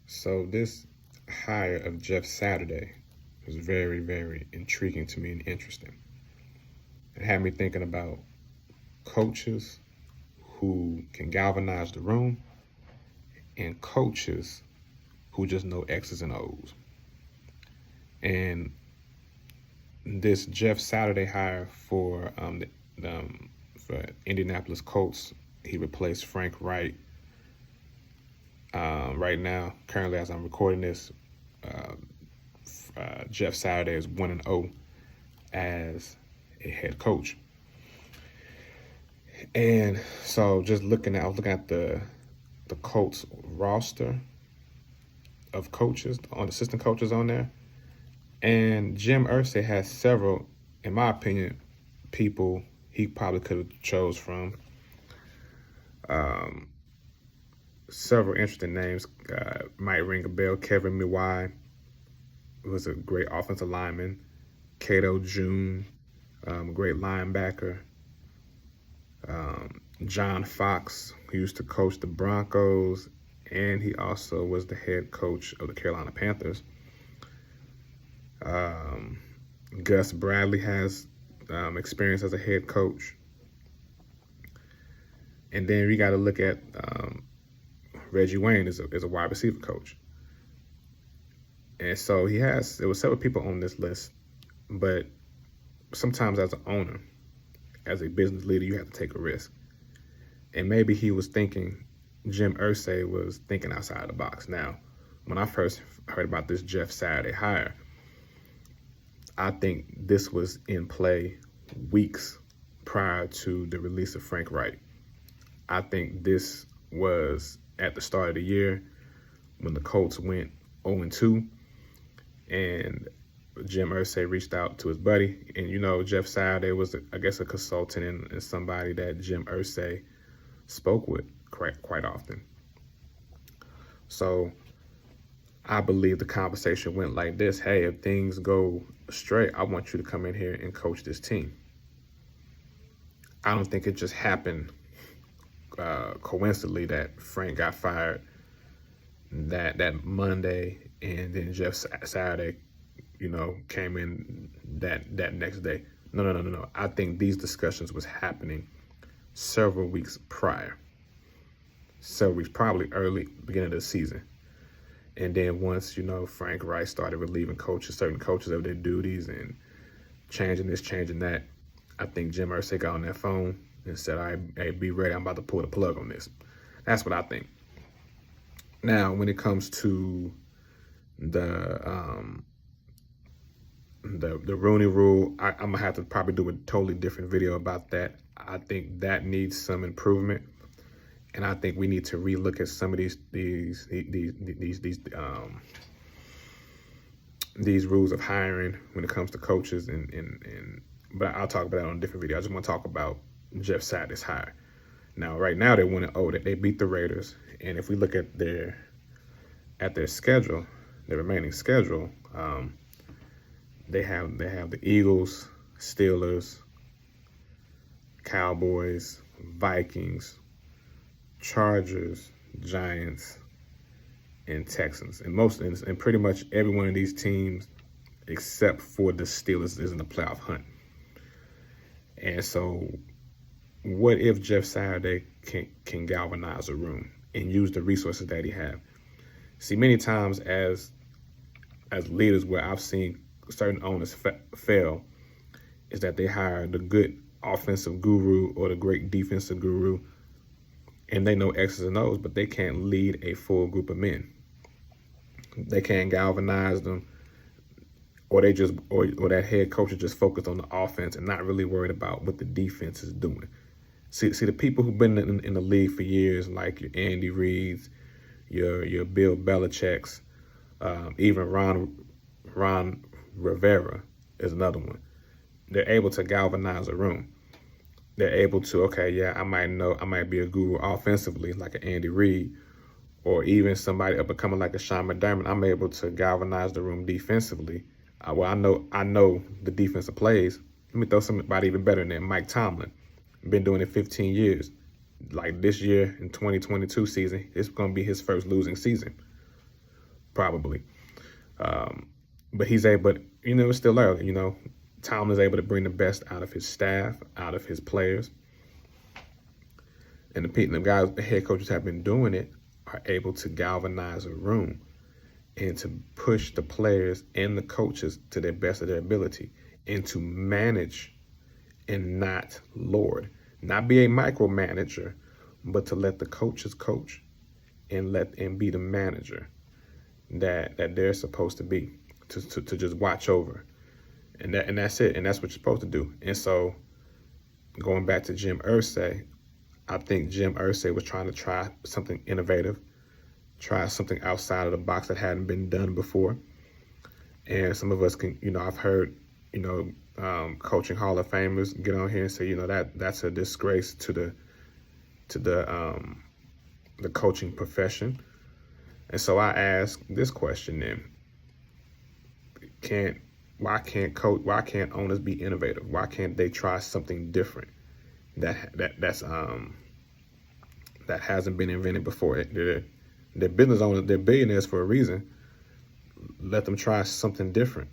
So this hire of Jeff Saturday was very, very intriguing to me and interesting. It had me thinking about coaches who can galvanize the room and coaches who just know X's and O's. And this Jeff Saturday hire for Indianapolis Colts, he replaced Frank Wright. Right now, currently as I'm recording this, Jeff Saturday is 1-0 as a head coach. And so I was looking at the Colts roster of coaches, on assistant coaches on there. And Jim Irsay has several, in my opinion, people he probably could have chose from. Several interesting names might ring a bell. Kevin Miwai was a great offensive lineman. Cato June, great linebacker. John Fox, who used to coach the Broncos, and he also was the head coach of the Carolina Panthers. Gus Bradley has experience as a head coach. And then we got to look at Reggie Wayne is a wide receiver coach. And so there were several people on this list, but sometimes as an owner, as a business leader, you have to take a risk. And maybe Jim Irsay was thinking outside the box. Now, when I first heard about this Jeff Saturday hire, I think this was in play weeks prior to the release of Frank Wright. I think this was at the start of the year when the Colts went 0-2, and Jim Irsay reached out to his buddy. And, Jeff Saturday was, I guess, a consultant and somebody that Jim Irsay spoke with quite often. So I believe the conversation went like this: hey, if things go straight, I want you to come in here and coach this team. I don't think it just happened coincidentally that Frank got fired that Monday, and then Jeff Saturday, came in that next day. No. I think these discussions was happening several weeks prior. Several weeks, probably early beginning of the season. And then once, Frank Wright started relieving certain coaches of their duties and changing this, changing that, I think Jim Irsay got on that phone and said, all right, hey, be ready, I'm about to pull the plug on this. That's what I think. Now, when it comes to the Rooney Rule, I'm gonna have to probably do a totally different video about that. I think that needs some improvement, and I think we need to relook at some of these rules of hiring when it comes to coaches. But I'll talk about that on a different video. I just want to talk about Jeff Saturday's hire. Now, right now, they're 1-0. They beat the Raiders, and if we look at their schedule, their remaining schedule, they have the Eagles, Steelers, Cowboys, Vikings, Chargers, Giants, and Texans. And pretty much every one of these teams, except for the Steelers, is in the playoff hunt. And so, what if Jeff Saturday can galvanize a room and use the resources that he have? See, many times as leaders, where I've seen certain owners fail, is that they hire the good offensive guru or the great defensive guru, and they know X's and O's, but they can't lead a full group of men. They can't galvanize them, or that head coach is just focused on the offense and not really worried about what the defense is doing. See, the people who've been in the league for years, like your Andy Reid's, your Bill Belichick's, even Ron Rivera is another one. They're able to galvanize a room. They're able to, I might be a guru offensively like an Andy Reid, or even somebody becoming like a Sean McDermott. I'm able to galvanize the room defensively. I know the defensive plays. Let me throw somebody even better than that. Mike Tomlin, been doing it 15 years. Like this year in 2022 season, it's going to be his first losing season. probably. But he's able, it's still early, Tom is able to bring the best out of his staff, out of his players. And the guys, the head coaches have been doing it, are able to galvanize a room and to push the players and the coaches to their best of their ability, and to manage and not lord. Not be a micromanager, but to let the coaches coach and be the manager that they're supposed to be, to just watch over. And that's it. And that's what you're supposed to do. And so going back to Jim Irsay, I think Jim Irsay was trying to try something innovative, try something outside of the box that hadn't been done before. And some of us can, I've heard, coaching Hall of Famers get on here and say, that's a disgrace to the coaching profession. And so I ask this question then: why can't owners be innovative? Why can't they try something different that hasn't been invented before? They're business owners, they're billionaires for a reason. Let them try something different.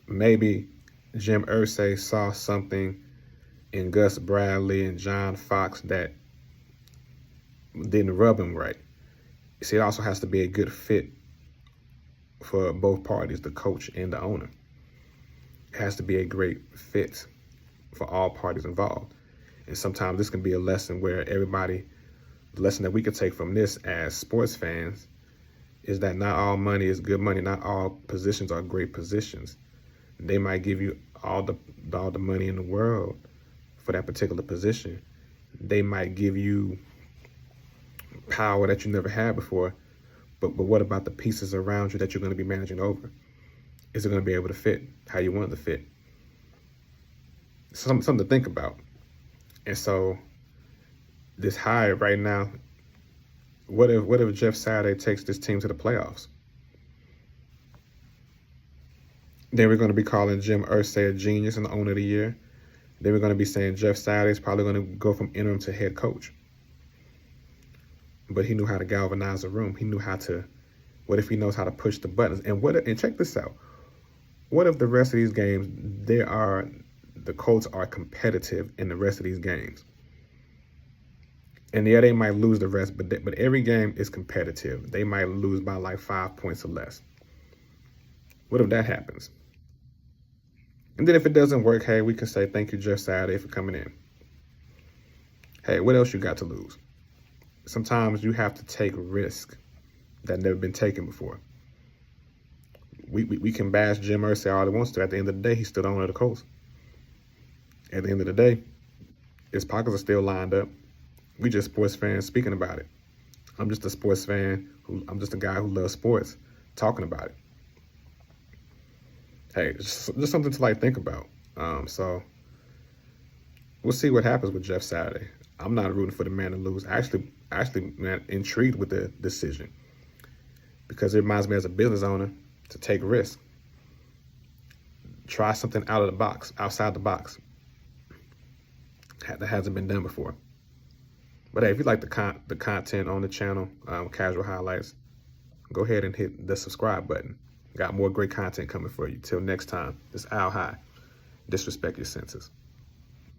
Maybe Jim Irsay saw something in Gus Bradley and John Fox that didn't rub him right. See, it also has to be a good fit for both parties, the coach and the owner. It has to be a great fit for all parties involved. And sometimes this can be a lesson where the lesson that we could take from this as sports fans is that not all money is good money. Not all positions are great positions. They might give you all the money in the world for that particular position. They might give you power that you never had before. But what about the pieces around you that you're going to be managing over? Is it going to be able to fit how you want it to fit? Something to think about. And so this hire right now, what if Jeff Saturday takes this team to the playoffs? Then we're going to be calling Jim Irsay a genius and the owner of the year. Then we're going to be saying Jeff Saturday is probably going to go from interim to head coach. But he knew how to galvanize a room. He knew what if he knows how to push the buttons? And check this out. What if the rest of these games, the Colts are competitive in the rest of these games? And yeah, they might lose the rest, but every game is competitive. They might lose by like 5 points or less. What if that happens? And then if it doesn't work, hey, we can say thank you, Jeff Saturday, for coming in. Hey, what else you got to lose? Sometimes you have to take risk that never been taken before. We can bash Jim Irsay all he wants to. At the end of the day, he's still the owner of the Colts. At the end of the day, his pockets are still lined up. We just sports fans speaking about it. I'm just a sports fan. I'm just a guy who loves sports talking about it. Hey, just something to think about. So we'll see what happens with Jeff Saturday. I'm not rooting for the man to lose. Actually, man, intrigued with the decision because it reminds me as a business owner to take risks. Try something outside the box that hasn't been done before. But hey, if you like the content on the channel, Casual Highlights, go ahead and hit the subscribe button. Got more great content coming for you. Till next time, it's Al High. Disrespect your senses.